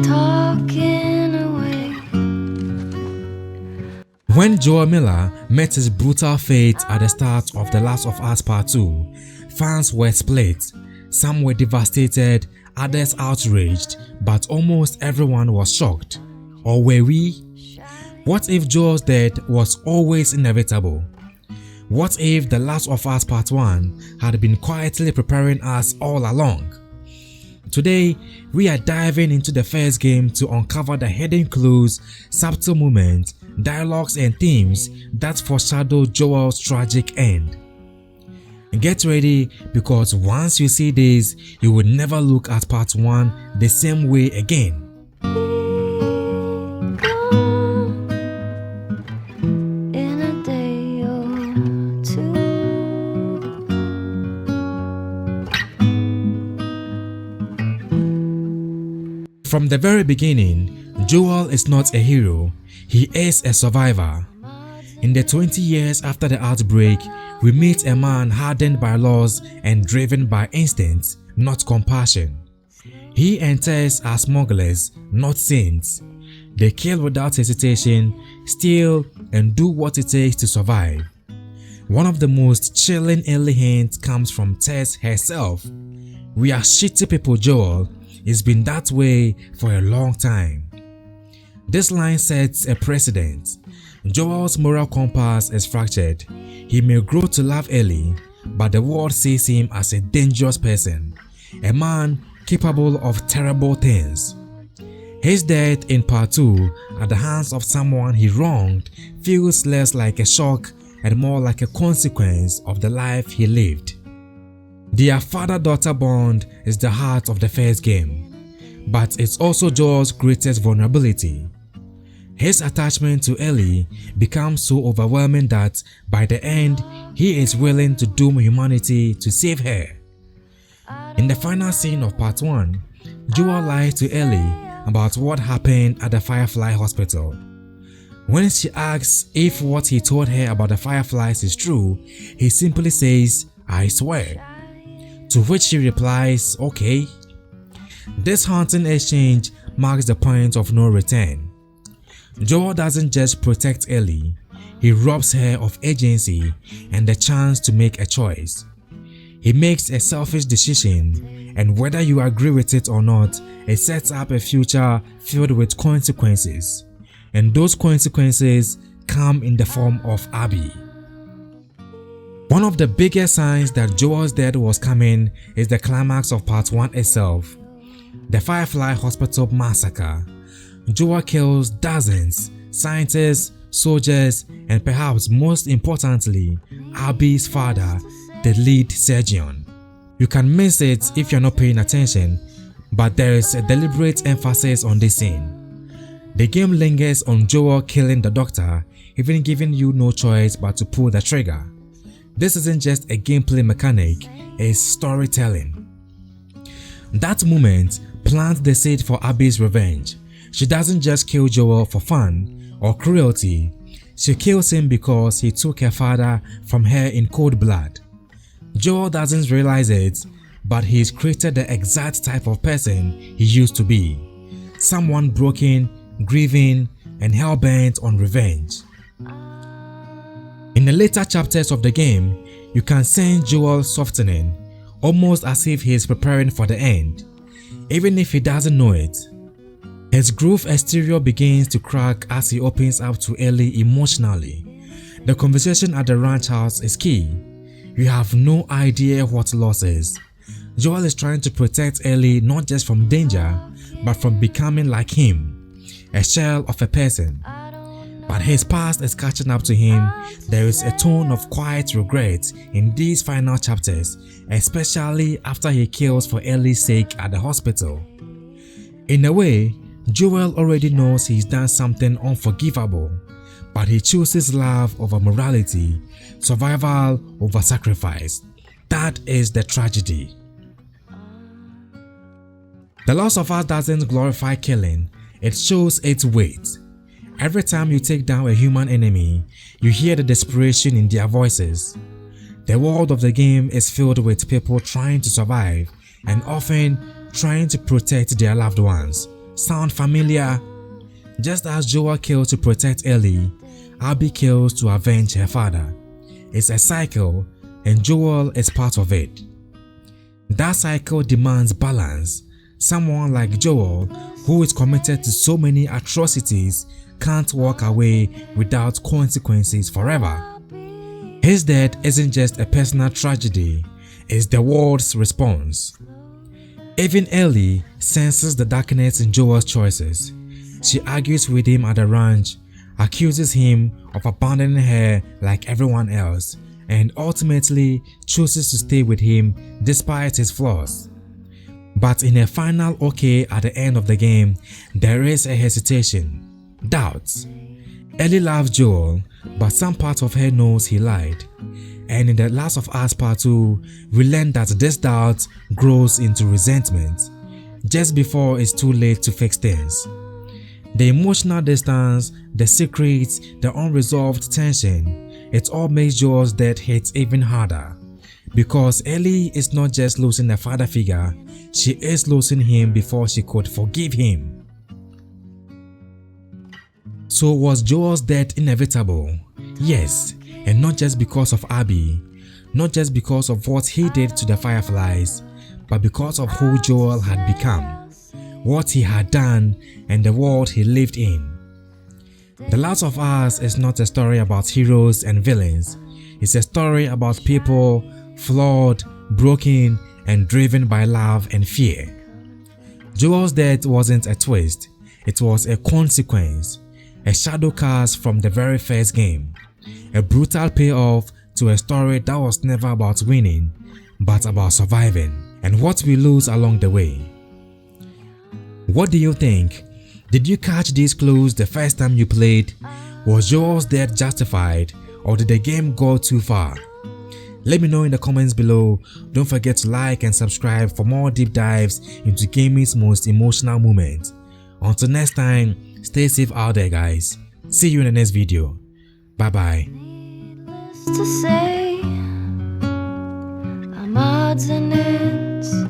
talking away. When Joel Miller met his brutal fate at the start of The Last of Us Part 2, fans were split. Some were devastated, others outraged, but almost everyone was shocked. Or were we? What if Joel's death was always inevitable? What if The Last of Us Part 1 had been quietly preparing us all along? Today, we are diving into the first game to uncover the hidden clues, subtle moments, dialogues and themes that foreshadow Joel's tragic end. Get ready, because once you see this, you will never look at Part 1 the same way again. In a day or two. From the very beginning, Joel is not a hero, he is a survivor. In the 20 years after the outbreak, we meet a man hardened by loss and driven by instinct, not compassion. He and Tess are smugglers, not saints. They kill without hesitation, steal, and do what it takes to survive. One of the most chilling early hints comes from Tess herself. "We are shitty people, Joel. It's been that way for a long time." This line sets a precedent. Joel's moral compass is fractured. He may grow to love Ellie, but the world sees him as a dangerous person, a man capable of terrible things. His death in Part 2 at the hands of someone he wronged feels less like a shock and more like a consequence of the life he lived. Their father-daughter bond is the heart of the first game, but it's also Joel's greatest vulnerability. His attachment to Ellie becomes so overwhelming that by the end, he is willing to doom humanity to save her. In the final scene of Part 1, Joel lies to Ellie about what happened at the Firefly hospital. When she asks if what he told her about the Fireflies is true, he simply says, "I swear." To which she replies, "Okay." This haunting exchange marks the point of no return. Joel doesn't just protect Ellie, he robs her of agency and the chance to make a choice. He makes a selfish decision, and whether you agree with it or not, it sets up a future filled with consequences. And those consequences come in the form of Abby. One of the biggest signs that Joel's death was coming is the climax of Part 1 itself, the Firefly Hospital Massacre. Joel kills dozens, scientists, soldiers, and perhaps most importantly, Abby's father, the lead surgeon. You can miss it if you're not paying attention, but there is a deliberate emphasis on this scene. The game lingers on Joel killing the doctor, even giving you no choice but to pull the trigger. This isn't just a gameplay mechanic, it's storytelling. That moment plants the seed for Abby's revenge. She doesn't just kill Joel for fun or cruelty, she kills him because he took her father from her in cold blood. Joel doesn't realize it, but he's created the exact type of person he used to be. Someone broken, grieving, and hell-bent on revenge. In the later chapters of the game, you can sense Joel softening, almost as if he is preparing for the end, even if he doesn't know it. His groove exterior begins to crack as he opens up to Ellie emotionally. The conversation at the ranch house is key. You have no idea what loss is. Joel is trying to protect Ellie not just from danger, but from becoming like him, a shell of a person. But his past is catching up to him. There is a tone of quiet regret in these final chapters, especially after he kills for Ellie's sake at the hospital. In a way, Joel already knows he's done something unforgivable, but he chooses love over morality, survival over sacrifice. That is the tragedy. The Last of Us doesn't glorify killing, it shows its weight. Every time you take down a human enemy, you hear the desperation in their voices. The world of the game is filled with people trying to survive and often trying to protect their loved ones, Sound familiar? Just as Joel killed to protect Ellie, Abby kills to avenge her father. It's a cycle, and Joel is part of it. That cycle demands balance. Someone like Joel, who is committed to so many atrocities, can't walk away without consequences forever. His death isn't just a personal tragedy, it's the world's response. Even Ellie senses the darkness in Joel's choices. She argues with him at the ranch, accuses him of abandoning her like everyone else, and ultimately chooses to stay with him despite his flaws. But in a final okay at the end of the game, there is a hesitation, doubts. Ellie loves Joel, but some part of her knows he lied. And in The Last of Us Part 2, we learn that this doubt grows into resentment, just before it's too late to fix things. The emotional distance, the secrets, the unresolved tension, it all makes Joel's death hit even harder. Because Ellie is not just losing a father figure, she is losing him before she could forgive him. So was Joel's death inevitable? Yes, and not just because of Abby, not just because of what he did to the Fireflies, but because of who Joel had become, what he had done, and the world he lived in. The Last of Us is not a story about heroes and villains. It's a story about people flawed, broken, and driven by love and fear. Joel's death wasn't a twist, it was a consequence, a shadow cast from the very first game, a brutal payoff to a story that was never about winning, but about surviving, and what we lose along the way. What do you think? Did you catch these clues the first time you played? Was Joel's death justified, or did the game go too far? Let me know in the comments below. Don't forget to like and subscribe for more deep dives into gaming's most emotional moments. Until next time, stay safe out there guys. See you in the next video. Bye bye. Needless to say, I'm odds and ends.